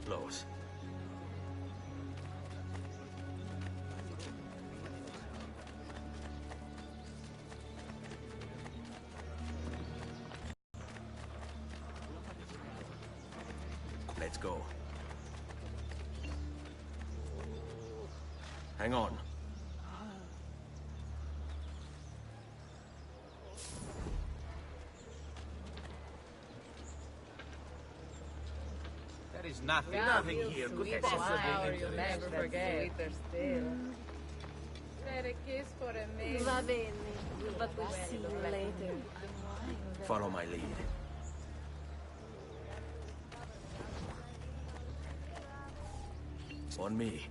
Close. Let's go. Hang on. There is nothing here could possibly you'll never forget. Better kiss for a minute. Va bene, but we'll see you later. Follow my lead. On me.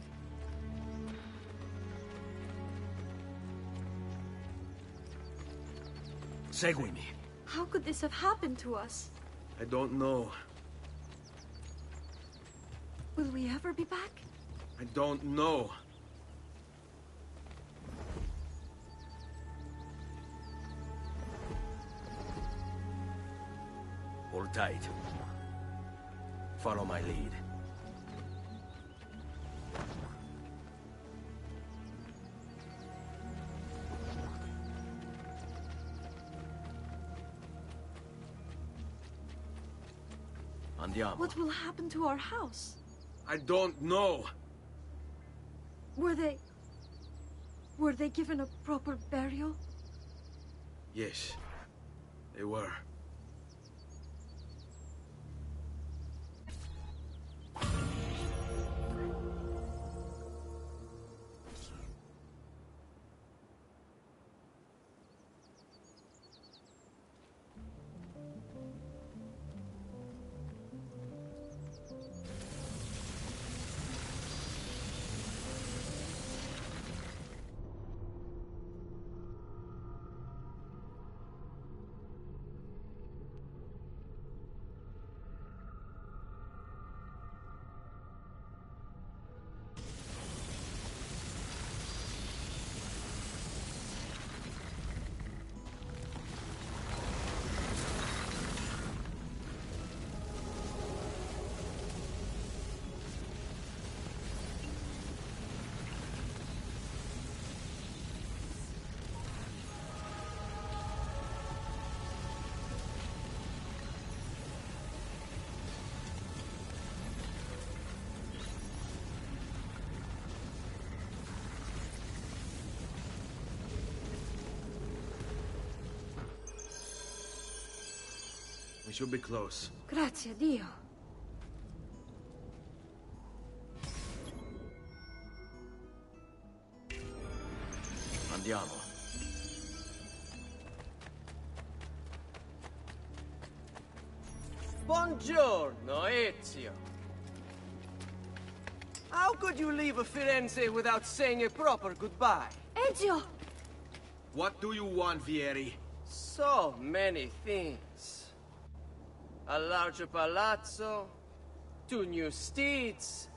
Seguimi. How could this have happened to us? I don't know. Will we ever be back? I don't know. Hold tight. Follow my lead. Andiamo. What will happen to our house? I don't know. Were they given a proper burial? Yes, they were. We should be close. Grazie a Dio. Andiamo. Buongiorno, Ezio. How could you leave Firenze without saying a proper goodbye? Ezio! What do you want, Vieri? So many things. A larger palazzo, 2 new steeds,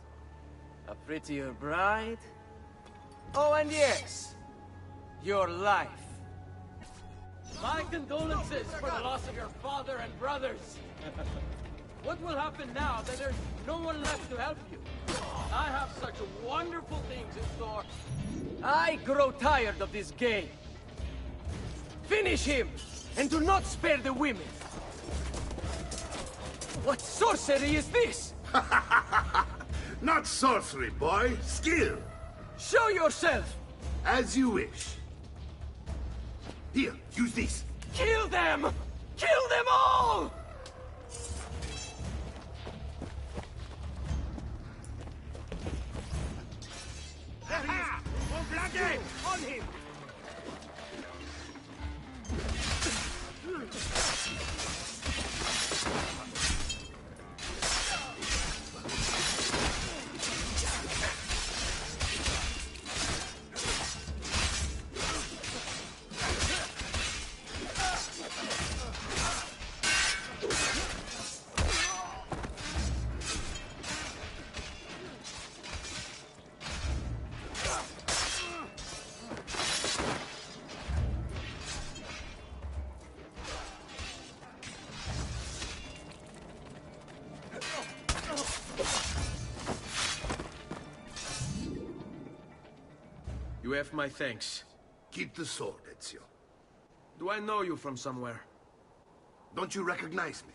a prettier bride. Oh, and yes, your life. My condolences for the loss of your father and brothers. What will happen now that there's no one left to help you? I have such wonderful things in store. I grow tired of this game. Finish him, and do not spare the women. What sorcery is this? Not sorcery, boy. Skill. Show yourself! As you wish. Here, use this. Kill them! Kill them all! There he is! Bloody! On him! You have my thanks. Keep the sword, Ezio. Do I know you from somewhere? Don't you recognize me?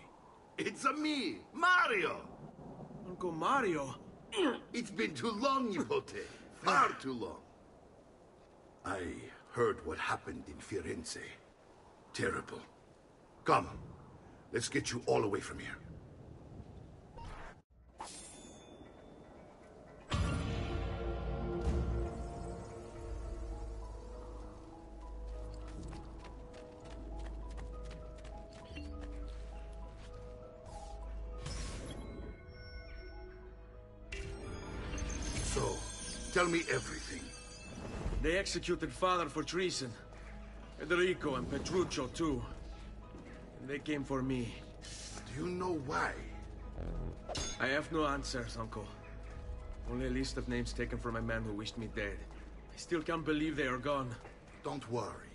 It's me, Mario! Uncle Mario? It's been too long, Nipote. Far too long. I heard what happened in Firenze. Terrible. Come, let's get you all away from here. So, tell me everything. They executed father for treason. Federico and Petruccio, too. And they came for me. Do you know why? I have no answers, Uncle. Only a list of names taken from a man who wished me dead. I still can't believe they are gone. Don't worry.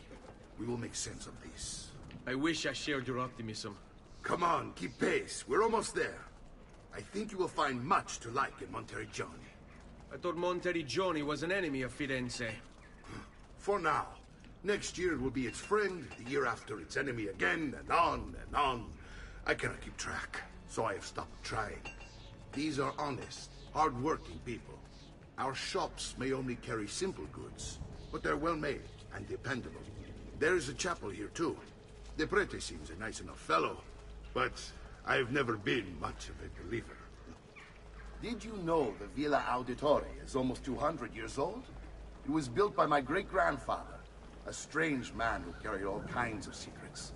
We will make sense of this. I wish I shared your optimism. Come on, keep pace. We're almost there. I think you will find much to like in Monteriggioni. I thought Monteriggioni was an enemy of Firenze. For now. Next year it will be its friend, the year after its enemy again, and on and on. I cannot keep track, so I have stopped trying. These are honest, hard-working people. Our shops may only carry simple goods, but they're well-made and dependable. There is a chapel here, too. The Prete seems a nice enough fellow, but I've never been much of a believer. Did you know the Villa Auditore is almost 200 years old? It was built by my great-grandfather, a strange man who carried all kinds of secrets.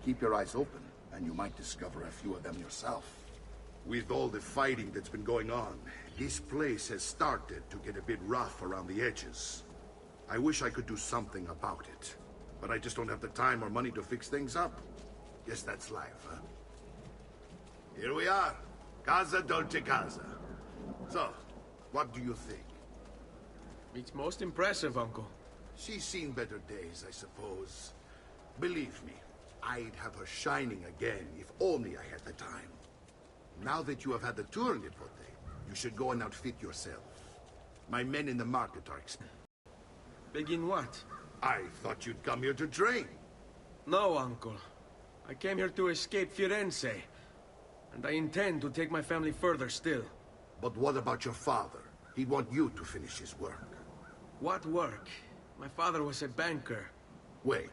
Keep your eyes open, and you might discover a few of them yourself. With all the fighting that's been going on, this place has started to get a bit rough around the edges. I wish I could do something about it, but I just don't have the time or money to fix things up. Guess that's life, huh? Here we are. Casa Dolce Casa. So, what do you think? It's most impressive, Uncle. She's seen better days, I suppose. Believe me, I'd have her shining again if only I had the time. Now that you have had the tour, Nipote, you should go and outfit yourself. My men in the market are Begin what? I thought you'd come here to train. No, Uncle. I came here to escape Firenze. And I intend to take my family further still. But what about your father? He'd want you to finish his work. What work? My father was a banker. Wait,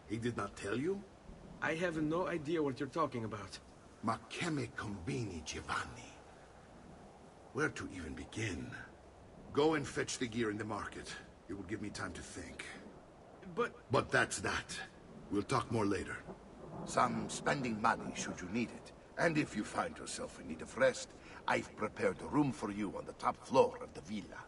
he did not tell you? I have no idea what you're talking about. Ma che me combini, Giovanni? Where to even begin? Go and fetch the gear in the market. It will give me time to think. But that's that. We'll talk more later. Some spending money should you need it. And if you find yourself in need of rest, I've prepared a room for you on the top floor of the villa.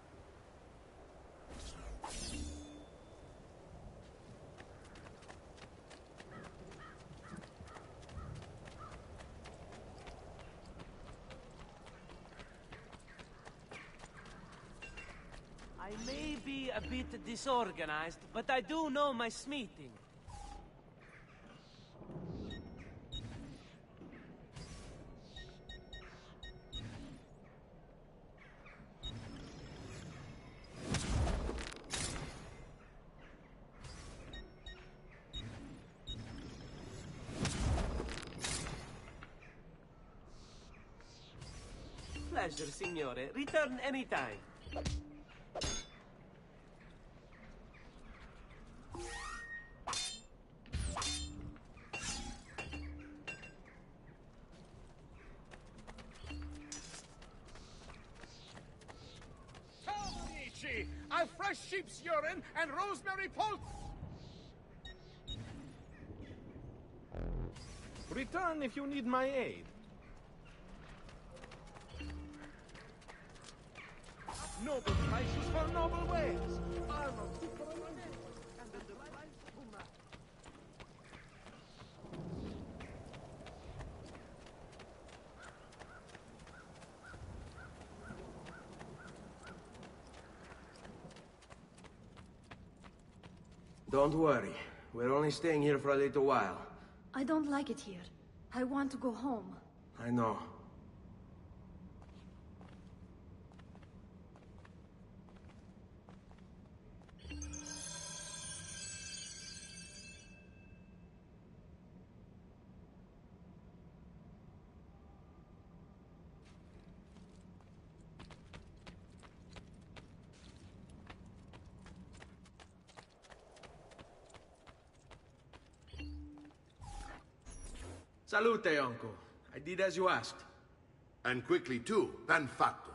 I may be a bit disorganized, but I do know my smithing. Pleasure, signore. Return anytime. A fresh sheep's urine and rosemary pulp! Return if you need my aid. Noble prices for noble wares. Armor, and the delightful puma. Don't worry. We're only staying here for a little while. I don't like it here. I want to go home. I know. Salute, uncle. I did as you asked. And quickly too, ben fatto.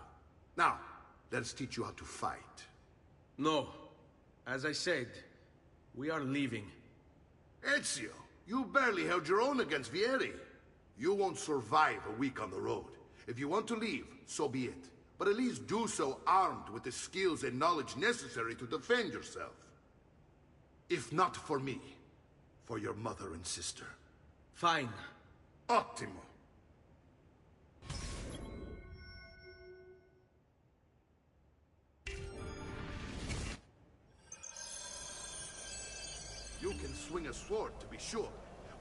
Now, let's teach you how to fight. No. As I said, we are leaving. Ezio, you barely held your own against Vieri. You won't survive a week on the road. If you want to leave, so be it. But at least do so armed with the skills and knowledge necessary to defend yourself. If not for me, for your mother and sister. Fine. Ottimo. You can swing a sword, to be sure,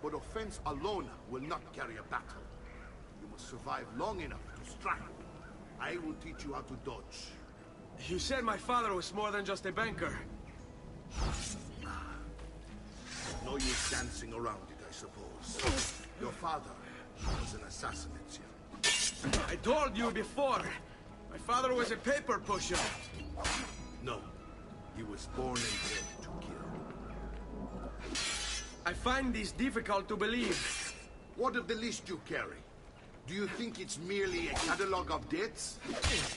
but offense alone will not carry a battle. You must survive long enough to strike. I will teach you how to dodge. You said my father was more than just a banker. No use dancing around it, I suppose. Your father was an assassin, Ezio. I told you before. My father was a paper pusher. No, he was born and bred to kill. I find this difficult to believe. What of the list you carry? Do you think it's merely a catalog of debts?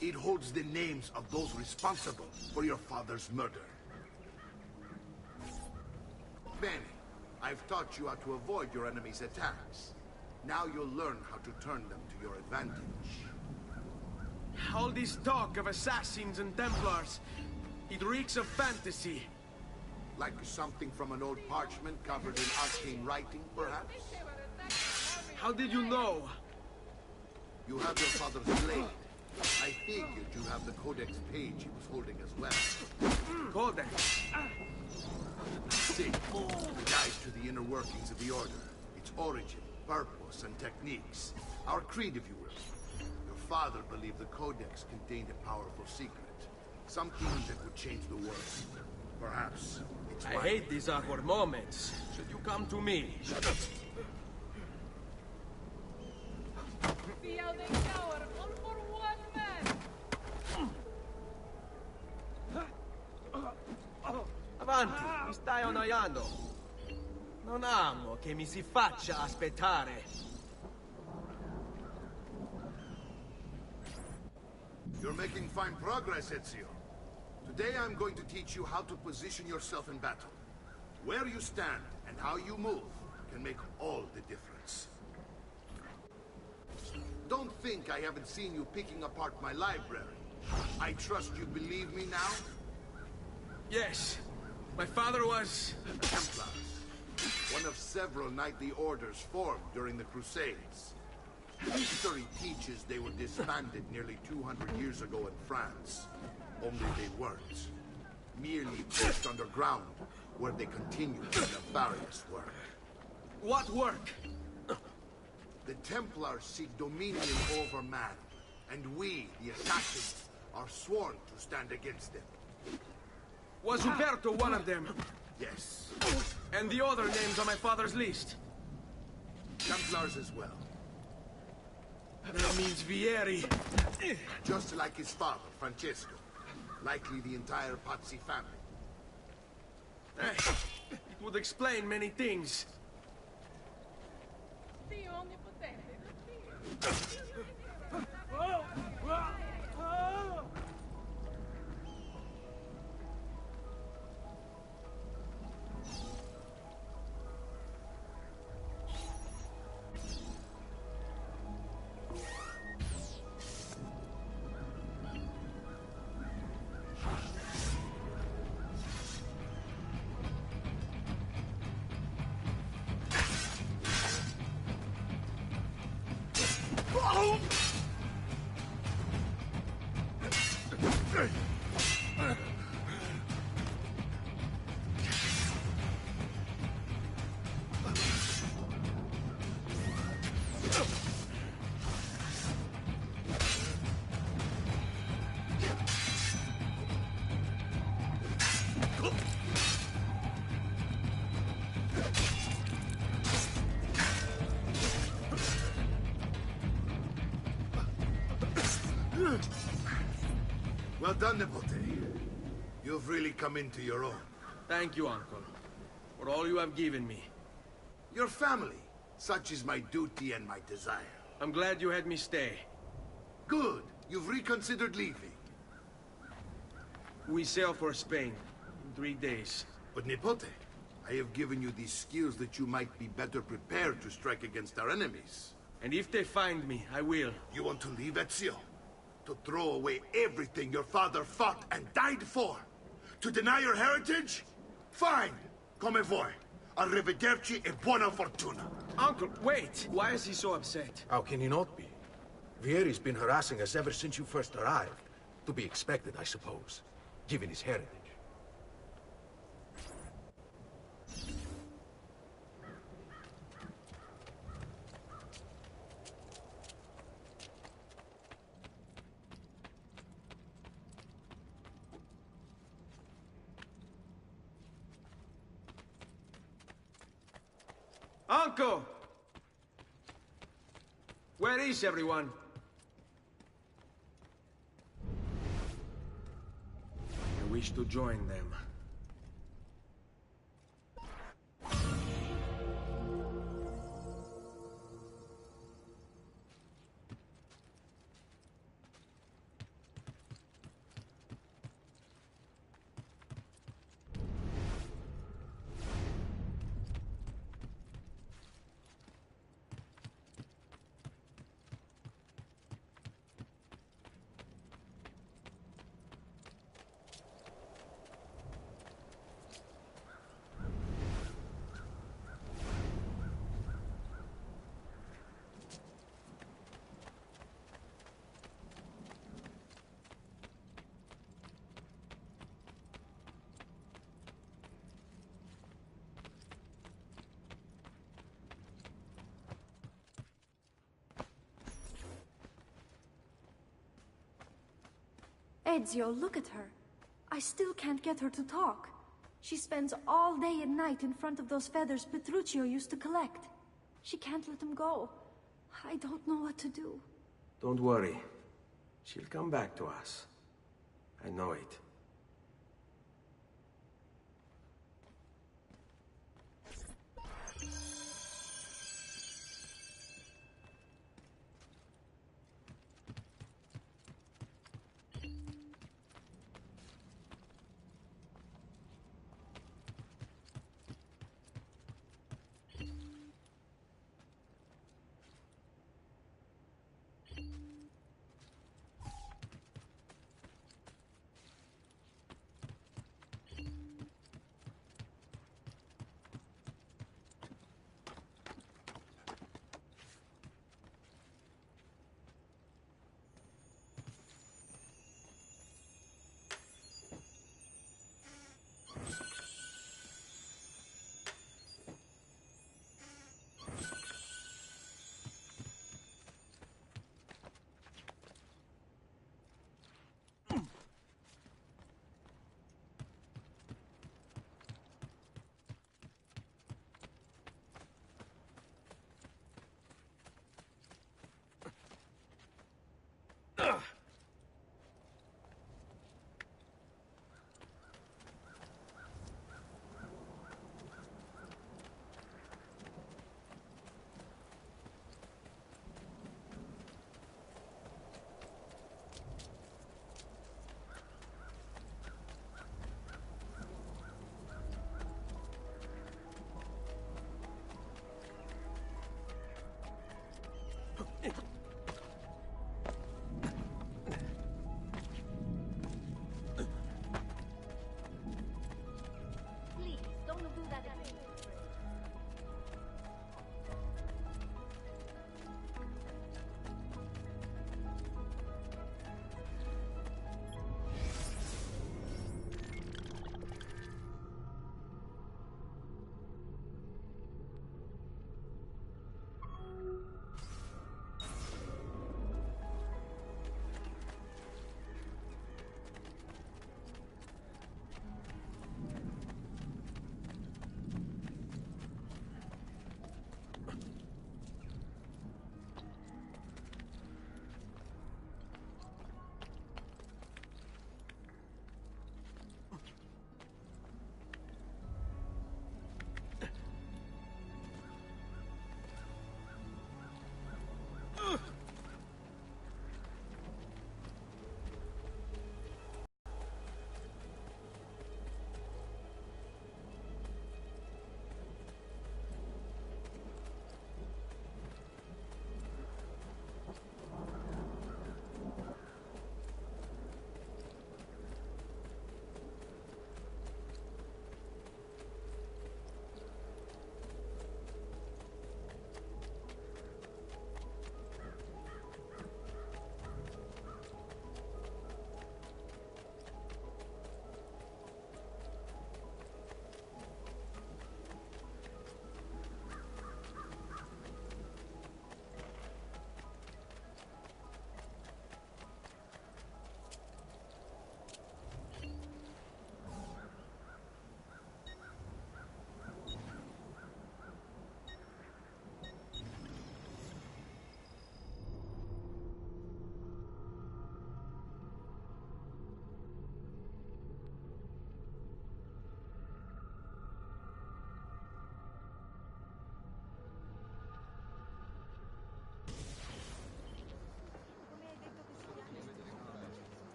It holds the names of those responsible for your father's murder. Bene, I've taught you how to avoid your enemy's attacks. Now you'll learn how to turn them to your advantage. All this talk of assassins and Templars, it reeks of fantasy. Like something from an old parchment covered in arcane writing, perhaps? How did you know? You have your father's blade. I figured you have the codex page he was holding as well. Codex? See, the guide to the inner workings of the Order. Its origin, purpose, and techniques. Our creed, if you will. Your father believed the codex contained a powerful secret. Something that would change the world. Perhaps it's I hate these awkward moments. Should you come to me? See how they cower, all for one man! Avanti, mi stai annoiando. Non amo che mi si faccia aspettare. You're making fine progress, Ezio. Today I'm going to teach you how to position yourself in battle. Where you stand and how you move can make all the difference. Don't think I haven't seen you picking apart my library. I trust you believe me now? Yes. My father was... Templars. One of several knightly orders formed during the Crusades. History teaches they were disbanded nearly 200 years ago in France. Only they weren't. Merely pushed underground, where they continued their nefarious work. What work? The Templars seek dominion over man, and we, the assassins, are sworn to stand against them. Was Uberto one of them? Yes. And the other names on my father's list? Templars as well. That means Vieri. Just like his father, Francesco. Likely the entire Pazzi family. It would explain many things. Dio onnipotente. Well done, Nipote. You've really come into your own. Thank you, Uncle, for all you have given me. Your family. Such is my duty and my desire. I'm glad you had me stay. Good. You've reconsidered leaving. We sail for Spain in 3 days. But Nipote, I have given you these skills that you might be better prepared to strike against our enemies. And if they find me, I will. You want to leave Ezio? To throw away everything your father fought and died for? To deny your heritage? Fine! Come voi. Arrivederci e buona fortuna. Uncle, wait! Why is he so upset? How can he not be? Vieri's been harassing us ever since you first arrived. To be expected, I suppose, given his heritage. Uncle! Where is everyone? I wish to join them. Ezio, look at her. I still can't get her to talk. She spends all day and night in front of those feathers Petruchio used to collect. She can't let them go. I don't know what to do. Don't worry. She'll come back to us. I know it.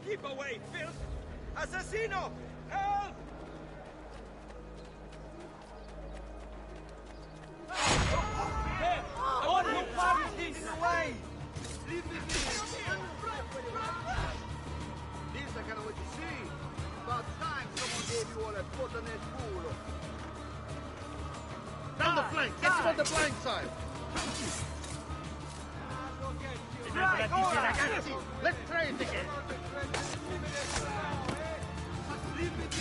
Keep away, filth! Assassino! Help! Hey! I want to find this away! Leave me be! This I cannot wait to see! About time someone gave you all a foot on that culo! Down the flank! Get him on the blind side! Ragazzi, let's try it again! Leave me be!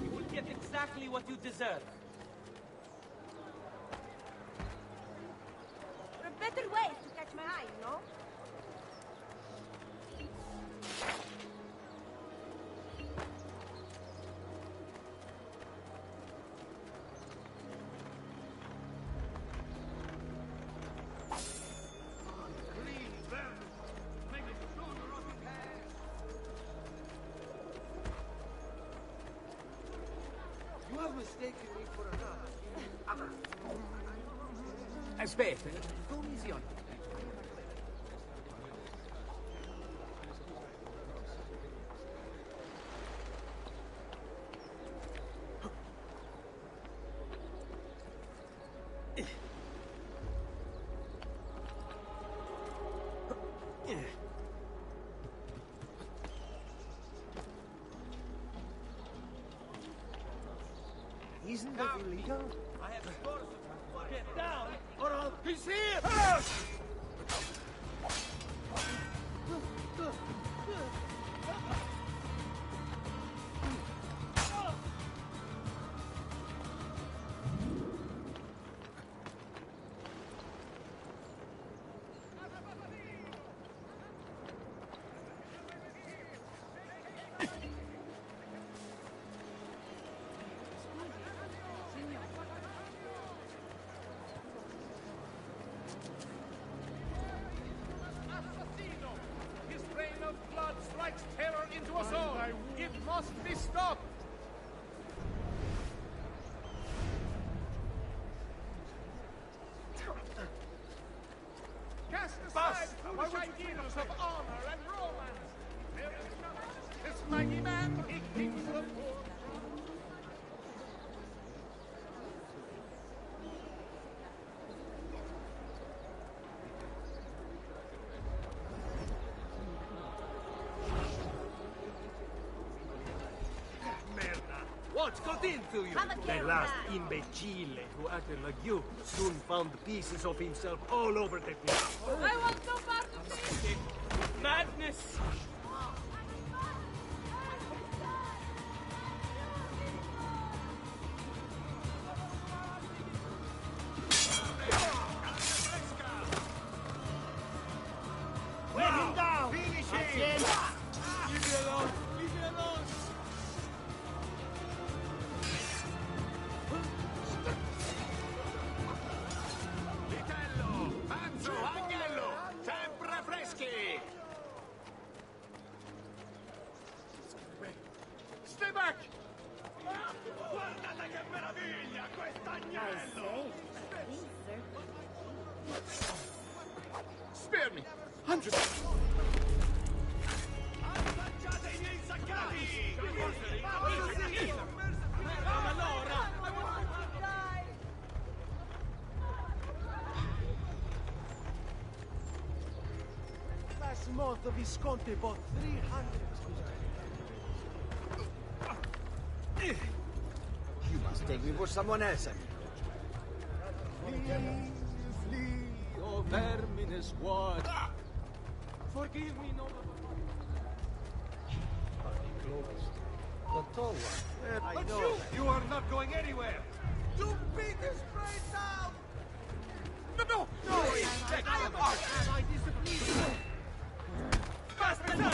You will get exactly what you deserve. There are better ways to catch my eye, you know? You have mistaken me for another. Aspetta, go easy on Isn't that illegal? I have scores. Get down, or I'll... He's here! His rain of blood strikes terror into us all. It must be stopped. Cast aside foolish ideals of honor and romance. There is not this mighty man, he keeps the poor. What got into you? The last imbecile who acted like you soon found pieces of himself all over the place. I want no part of this! Madness! Let him down! Finish him! Leave me alone! Leave me alone! Vitello! Panzo! Agnello! Sempre freschi! Stay back! Guardate che meraviglia! Quest'agnello! Spare me! I'm just... Assaggiate i miei saccati! Allora! Last month the Visconti bought 300... You must take me for someone else, Flee, oh vermine squad! Forgive me, no... The tall one. I But know. you are not going anywhere. You beat his brains out! No! I am art! Am I disappointed? Bastardo!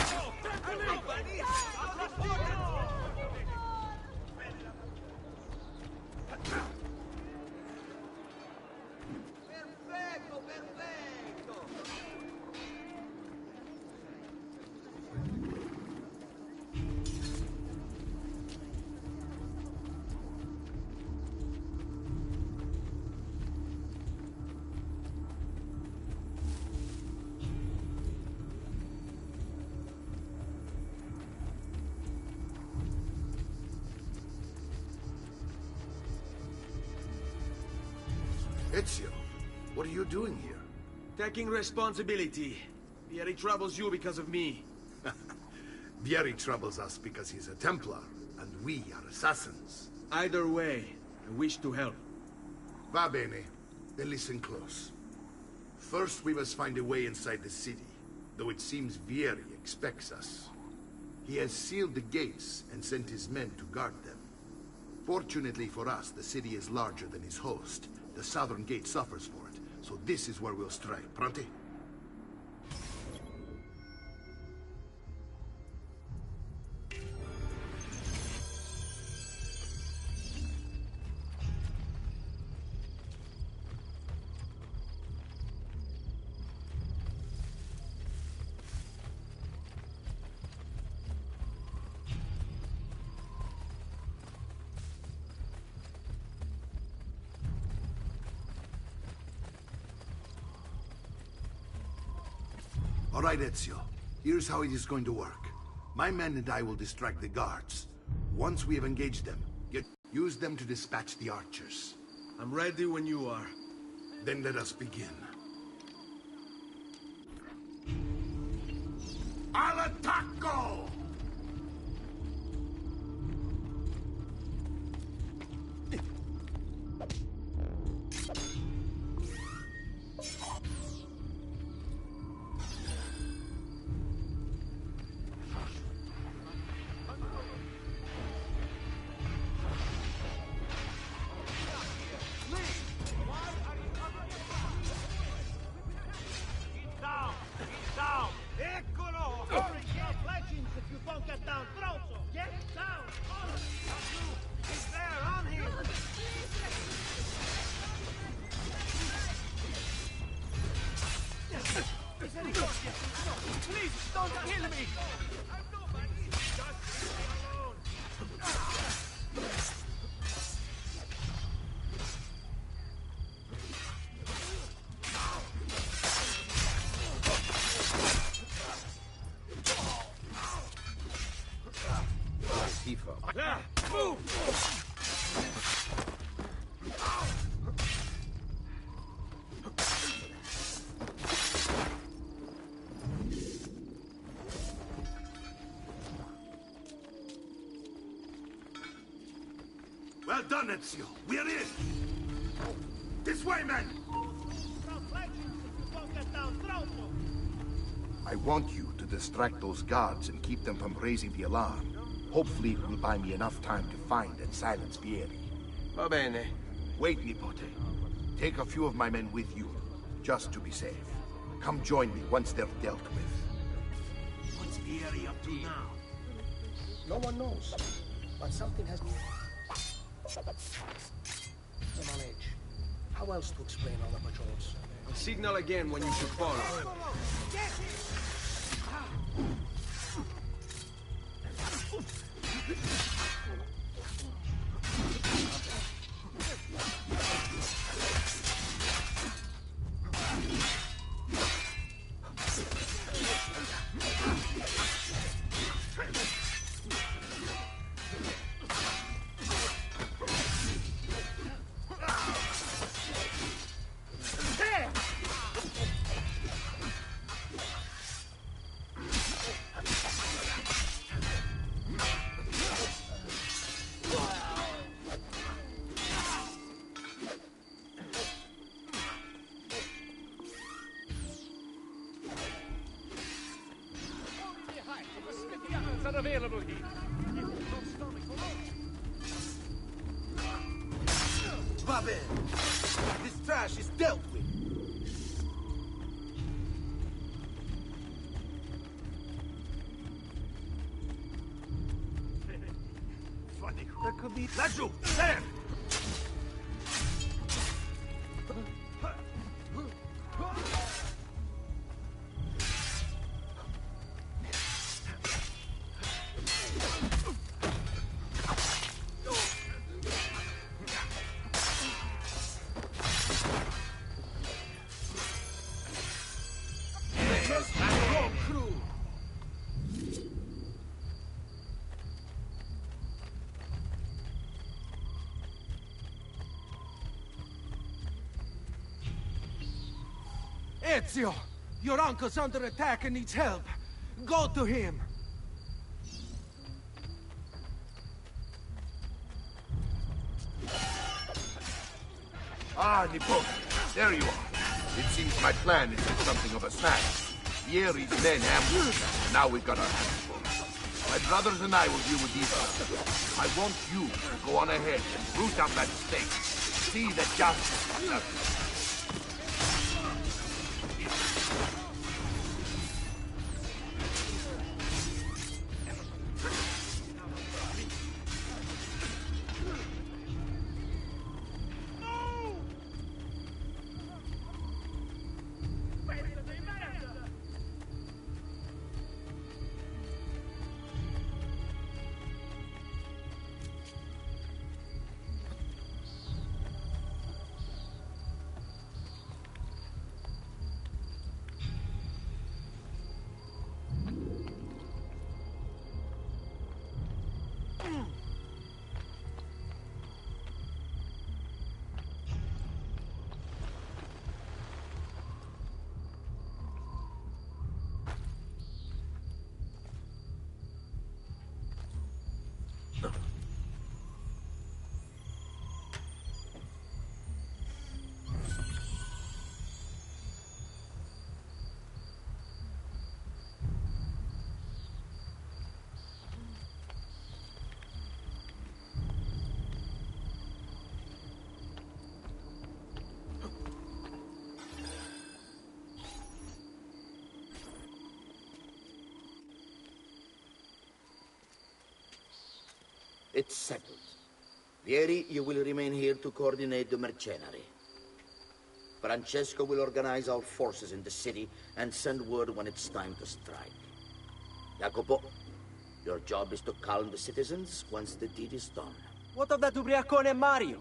Ezio, what are you doing here? Taking responsibility. Vieri troubles you because of me. Vieri troubles us because he's a Templar, and we are assassins. Either way, I wish to help. Va bene. Then listen close. First, we must find a way inside the city, though it seems Vieri expects us. He has sealed the gates and sent his men to guard them. Fortunately for us, the city is larger than his host. The southern gate suffers for it, so this is where we'll strike. Pronti? All right, Ezio. Here's how it is going to work. My men and I will distract the guards. Once we have engaged them, use them to dispatch the archers. I'm ready when you are. Then let us begin. Al attacco! Please, don't kill me! I'm nobody! Just leave me alone! Well done, Ezio. We're in! This way, men! I want you to distract those guards and keep them from raising the alarm. Hopefully it will buy me enough time to find and silence Vieri. Va bene. Wait, Nipote. Take a few of my men with you, just to be safe. Come join me once they're dealt with. What's Vieri up to now? No one knows, but something has been... I'm on edge. How else to explain all the patrols? I'll signal again when you should follow. Available here. Va bene. This trash is dealt with. Funny. There could be... Laggiù! There! Ezio! Your uncle's under attack and needs help. Go to him! Ah, Nippon, there you are. It seems my plan is something of a snag. Vieri's men ambushed us, and now we've got our hands full. My brothers and I will deal with these others. I want you to go on ahead and root out that stake. See that justice is done. It's settled. Vieri, you will remain here to coordinate the mercenary. Francesco will organize our forces in the city and send word when it's time to strike. Jacopo, your job is to calm the citizens once the deed is done. What of that Ubriacone Mario?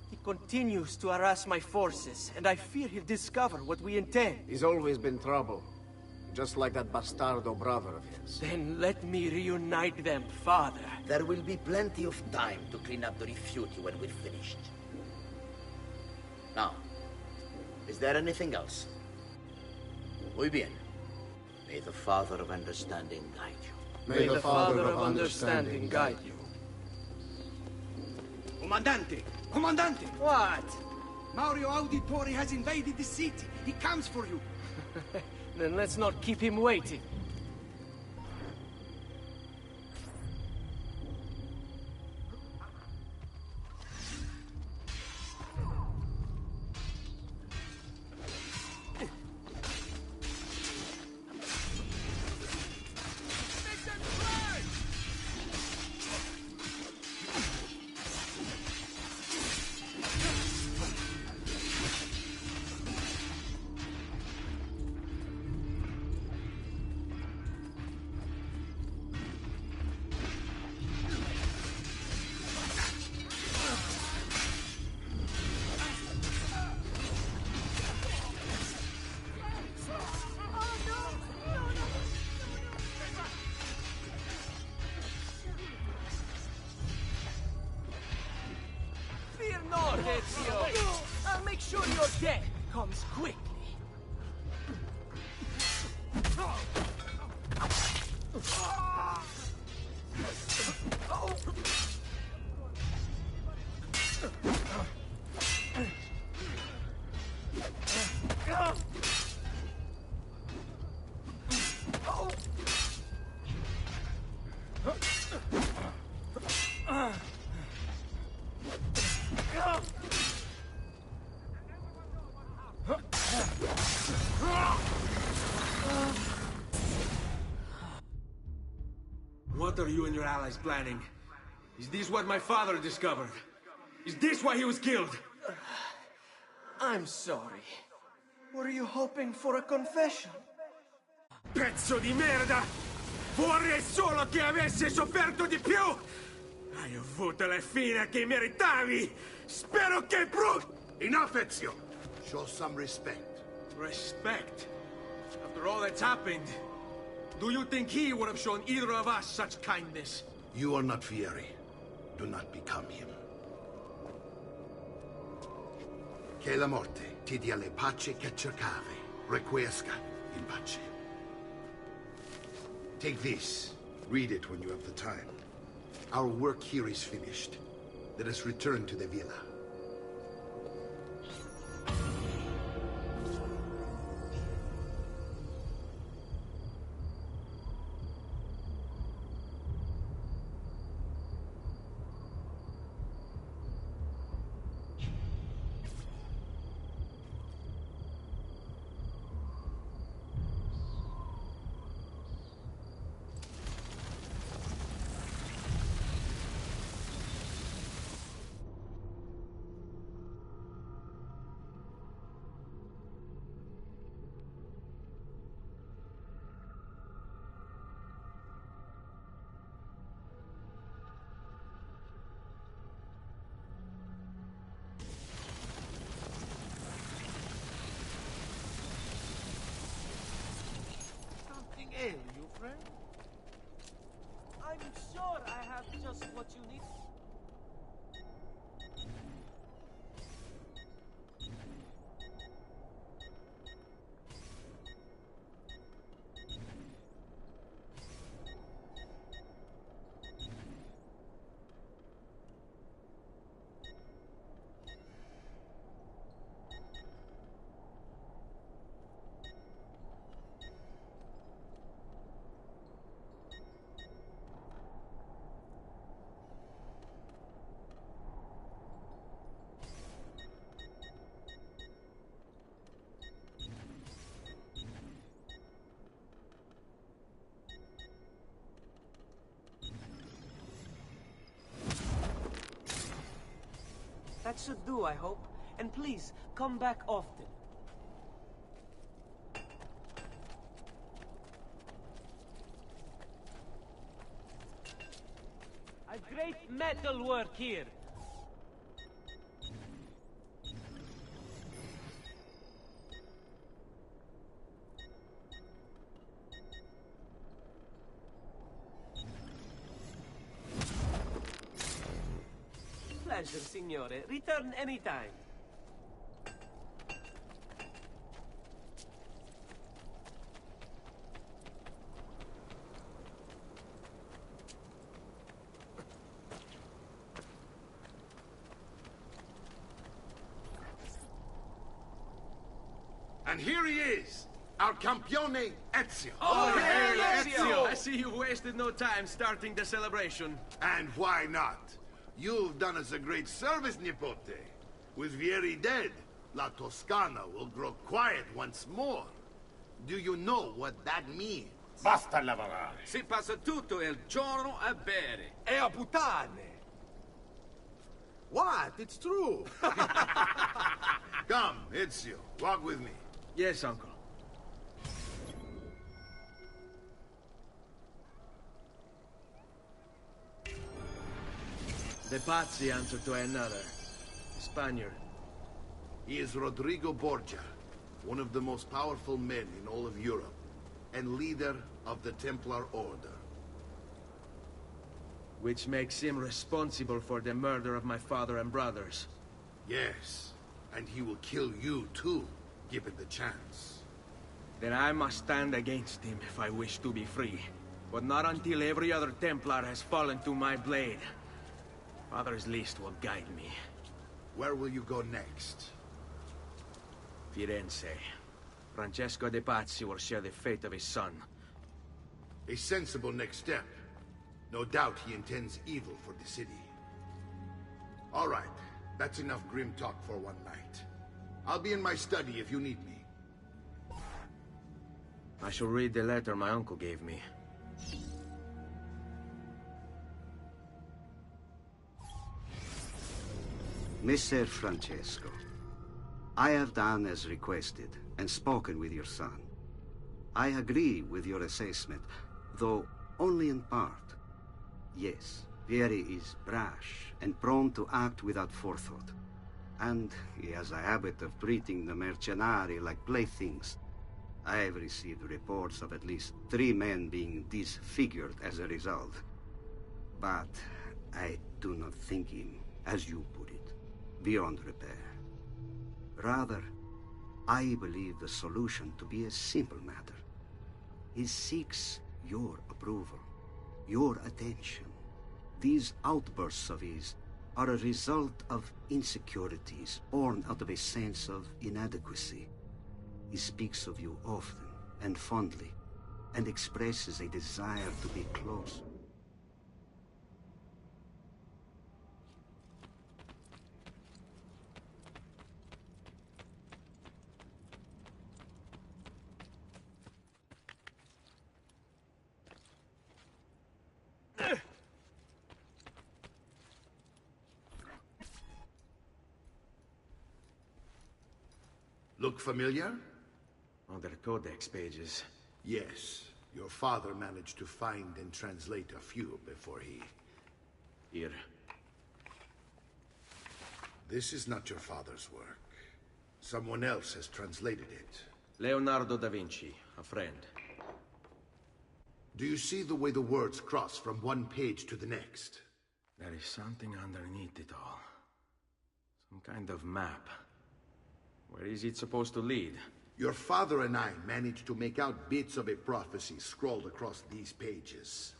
He continues to harass my forces, and I fear he'll discover what we intend. He's always been trouble. Just like that bastardo brother of his. Then let me reunite them, father. There will be plenty of time to clean up the Rifiuti when we're finished. Now, is there anything else? Muy bien. May the Father of Understanding guide you. May the Father of Understanding guide you. Comandante! Comandante! What? Mario Auditore has invaded the city. He comes for you. Then let's not keep him waiting. Fear not, Ezio! I'll make sure your death comes quickly. What are you and your allies planning? Is this what my father discovered? Is this why he was killed? I'm sorry. Were you hoping for a confession? Pezzo di merda! Vorrei solo che avesse sofferto di più! Hai avuto la fine che meritavi! Spero che Enough, Ezio! Show some respect. Respect? After all that's happened, do you think he would have shown either of us such kindness? You are not Vieri. Do not become him. Che la morte ti dia le pace che cercavi. Requiesca in pace. Take this. Read it when you have the time. Our work here is finished. Let us return to the villa. Something ail you, friend? I'm sure I have just what you need. That should do, I hope. And please, come back often. A great metal work here. Pleasure, signore. Return anytime. And here he is, our campione Ezio. Oh, hey, Ezio! I see you wasted no time starting the celebration. And why not? You've done us a great service, Nipote. With Vieri dead, La Toscana will grow quiet once more. Do you know what that means? Basta lavorare. Si passa tutto il giorno a bere. E a puttane! What? It's true! Come, Ezio, walk with me. Yes, uncle. The Pazzi answer to another. Spaniard. He is Rodrigo Borgia, one of the most powerful men in all of Europe, and leader of the Templar Order. Which makes him responsible for the murder of my father and brothers. Yes, and he will kill you too, given the chance. Then I must stand against him if I wish to be free. But not until every other Templar has fallen to my blade. Father's list will guide me. Where will you go next? Firenze. Francesco de Pazzi will share the fate of his son. A sensible next step. No doubt he intends evil for the city. All right, that's enough grim talk for one night. I'll be in my study if you need me. I shall read the letter my uncle gave me. Messer Francesco, I have done as requested and spoken with your son. I agree with your assessment, though only in part. Yes, Vieri is brash and prone to act without forethought. And he has a habit of treating the mercenari like playthings. I have received reports of at least 3 men being disfigured as a result. But I do not think him, as you put it, beyond repair. Rather, I believe the solution to be a simple matter. He seeks your approval, your attention. These outbursts of his are a result of insecurities born out of a sense of inadequacy. He speaks of you often and fondly, and expresses a desire to be close. Look familiar? On their codex pages. Yes. Your father managed to find and translate a few before he... Here. This is not your father's work. Someone else has translated it. Leonardo da Vinci, a friend. Do you see the way the words cross from one page to the next? There is something underneath it all. Some kind of map. Where is it supposed to lead? Your father and I managed to make out bits of a prophecy scrawled across these pages.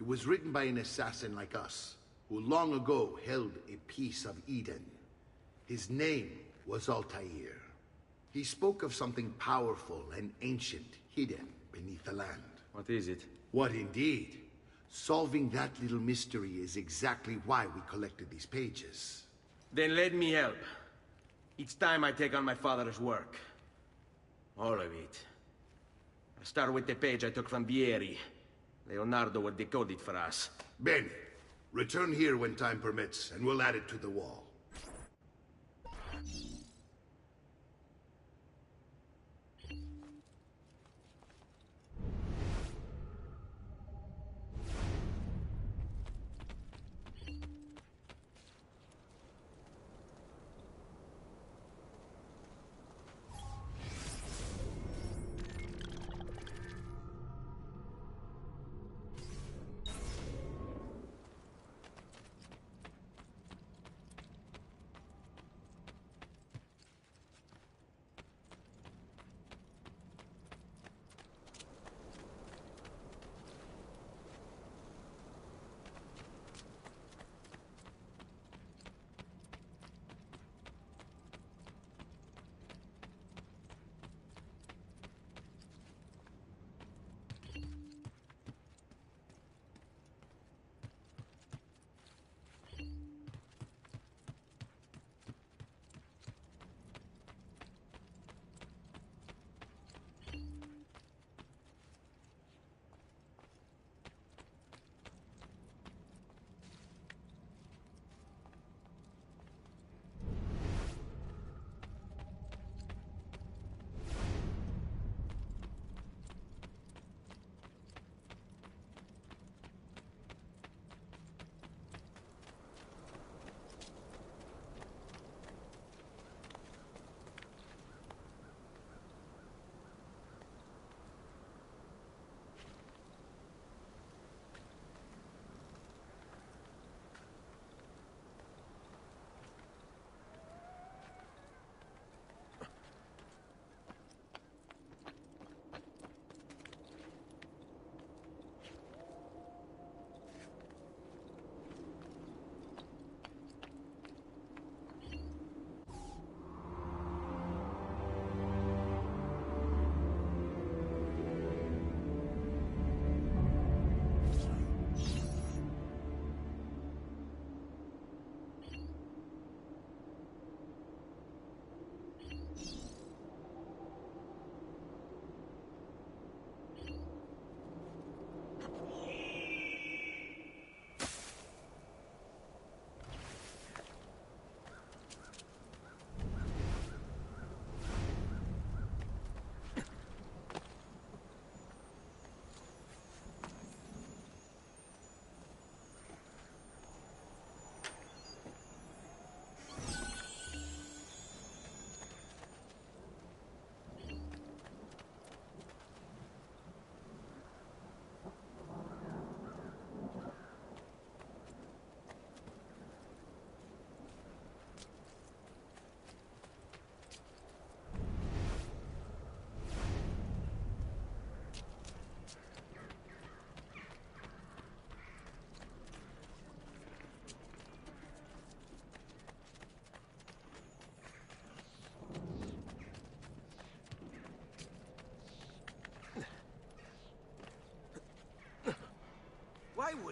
It was written by an assassin like us, who long ago held a piece of Eden. His name was Altair. He spoke of something powerful and ancient hidden beneath the land. What is it? What indeed? Solving that little mystery is exactly why we collected these pages. Then let me help. It's time I take on my father's work. All of it. I'll start with the page I took from Vieri. Leonardo will decode it for us. Bene. Return here when time permits, and we'll add it to the wall.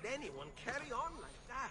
could anyone carry on like that?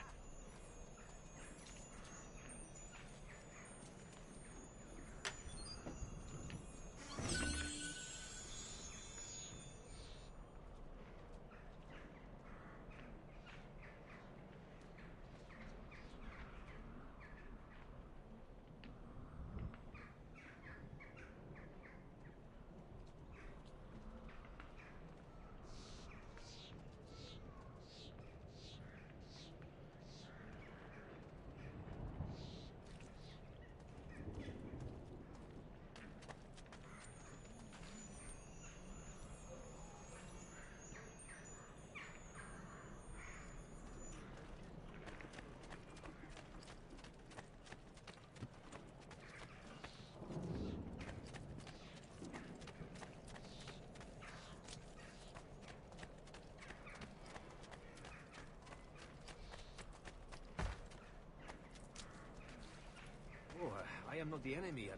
Oh, I am not the enemy, amigo.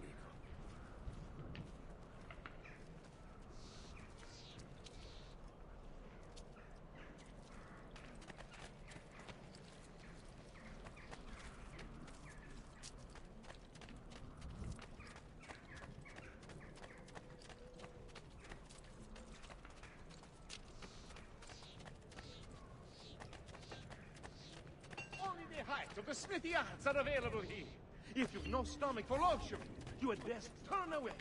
Only the height of the smithy arts are available here. If you've no stomach for luxury, you had best turn away.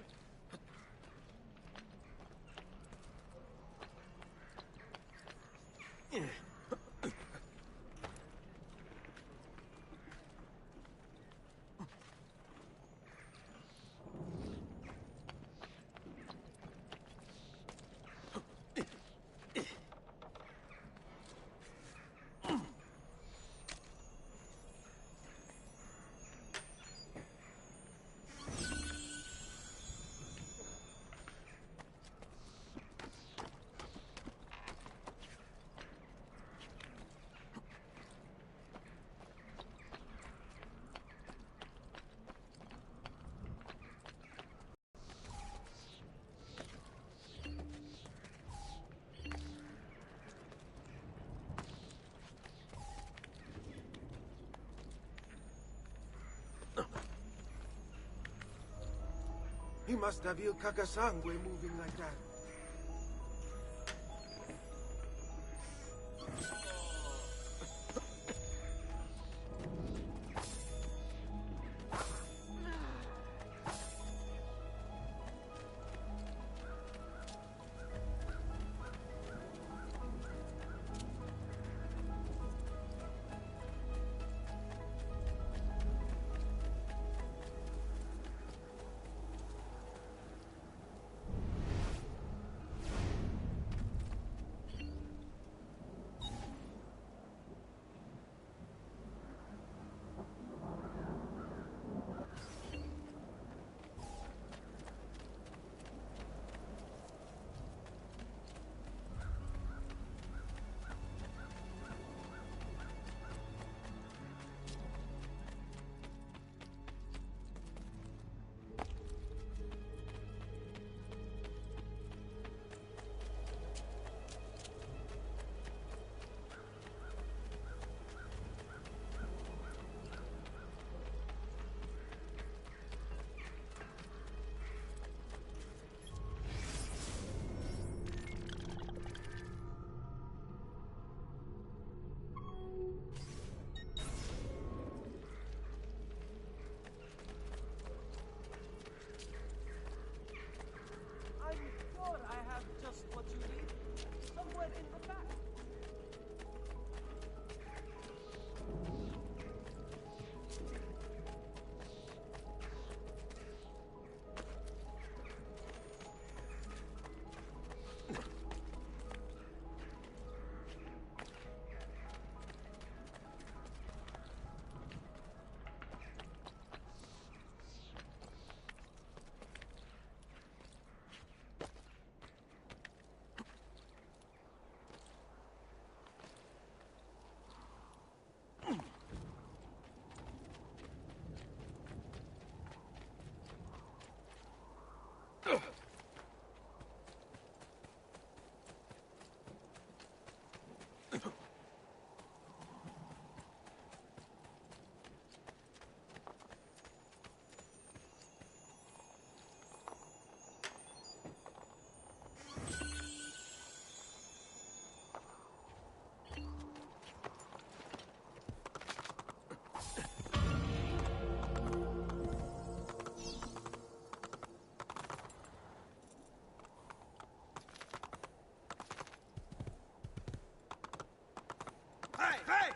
He must have Il Cacasangue moving like that. Hey, hey!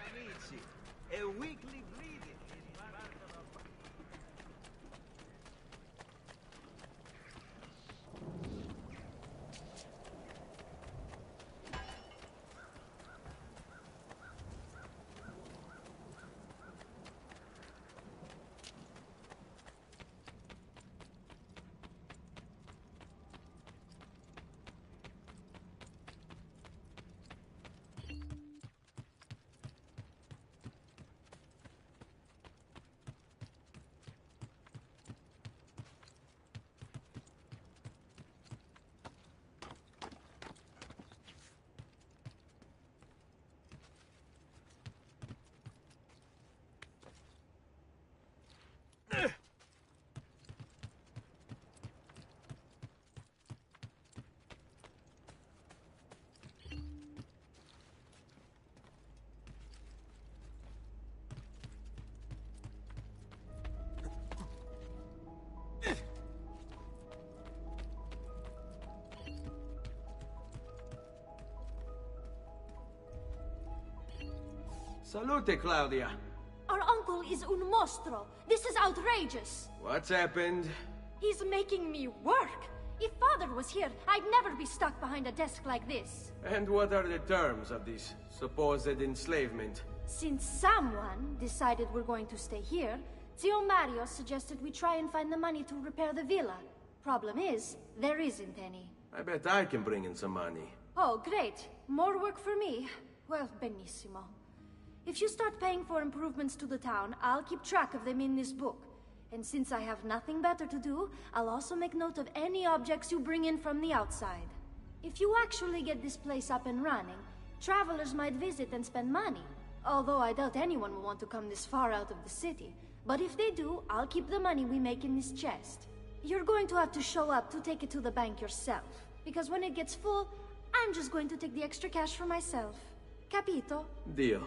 Amici, a weekly greeting in part of our... Salute, Claudia. Our uncle is un mostro. This is outrageous. What's happened? He's making me work. If Father was here, I'd never be stuck behind a desk like this. And what are the terms of this supposed enslavement? Since someone decided we're going to stay here, Zio Mario suggested we try and find the money to repair the villa. Problem is, there isn't any. I bet I can bring in some money. Oh, great. More work for me. Well, benissimo. If you start paying for improvements to the town, I'll keep track of them in this book. And since I have nothing better to do, I'll also make note of any objects you bring in from the outside. If you actually get this place up and running, travelers might visit and spend money. Although I doubt anyone will want to come this far out of the city. But if they do, I'll keep the money we make in this chest. You're going to have to show up to take it to the bank yourself. Because when it gets full, I'm just going to take the extra cash for myself. Capito? Deal.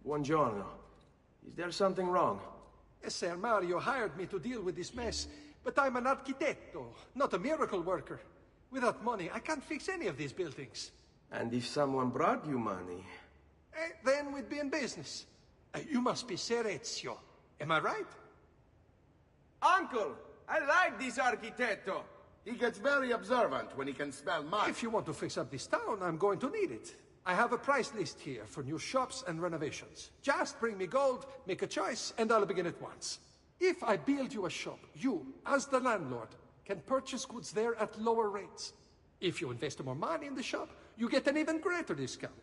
Buongiorno. Is there something wrong? Ser Mario hired me to deal with this mess, but I'm an architetto, not a miracle worker. Without money, I can't fix any of these buildings. And if someone brought you money? Then we'd be in business. You must be Ser Ezio. Am I right? Uncle! I like this architetto! He gets very observant when he can smell mud. If you want to fix up this town, I'm going to need it. I have a price list here for new shops and renovations. Just bring me gold, make a choice, and I'll begin at once. If I build you a shop, you, as the landlord, can purchase goods there at lower rates. If you invest more money in the shop, you get an even greater discount.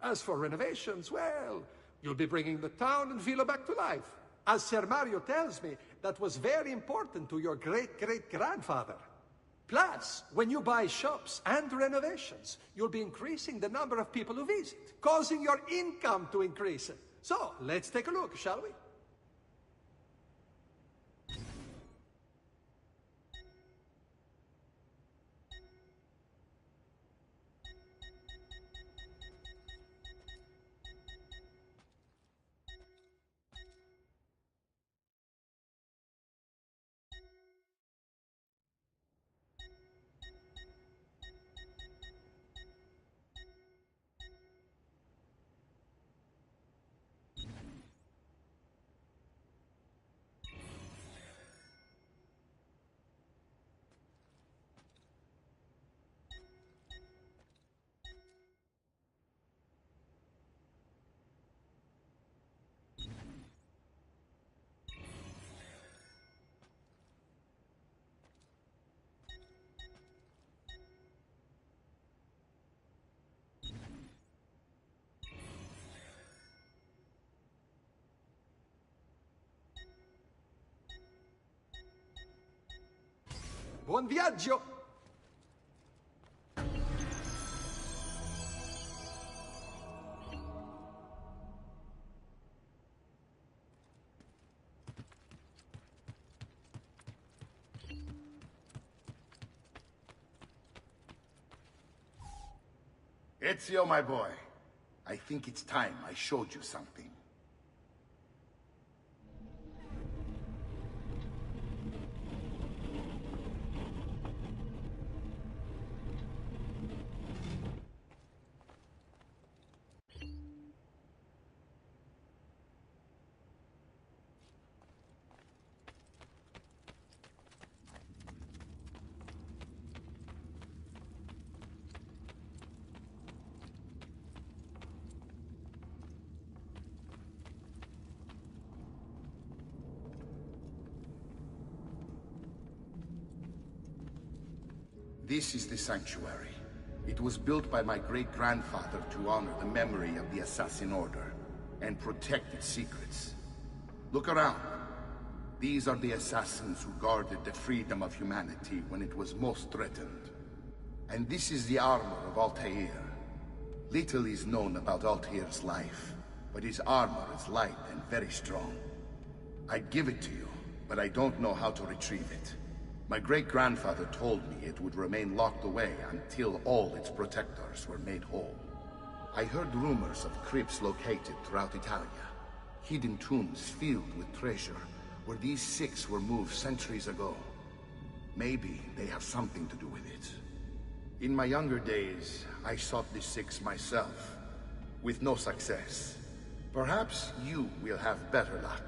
As for renovations, well, you'll be bringing the town and villa back to life. As Ser Mario tells me, that was very important to your great-great-grandfather. Plus, when you buy shops and renovations, you'll be increasing the number of people who visit, causing your income to increase. So, let's take a look, shall we? Buon viaggio! Ezio, my boy, I think it's time I showed you something. This is the sanctuary. It was built by my great-grandfather to honor the memory of the Assassin Order and protect its secrets. Look around. These are the assassins who guarded the freedom of humanity when it was most threatened. And this is the armor of Altair. Little is known about Altair's life, but his armor is light and very strong. I'd give it to you, but I don't know how to retrieve it. My great-grandfather told me it would remain locked away until all its protectors were made whole. I heard rumors of crypts located throughout Italia, hidden tombs filled with treasure, where these six were moved centuries ago. Maybe they have something to do with it. In my younger days, I sought the six myself, with no success. Perhaps you will have better luck.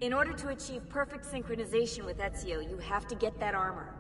In order to achieve perfect synchronization with Ezio, you have to get that armor.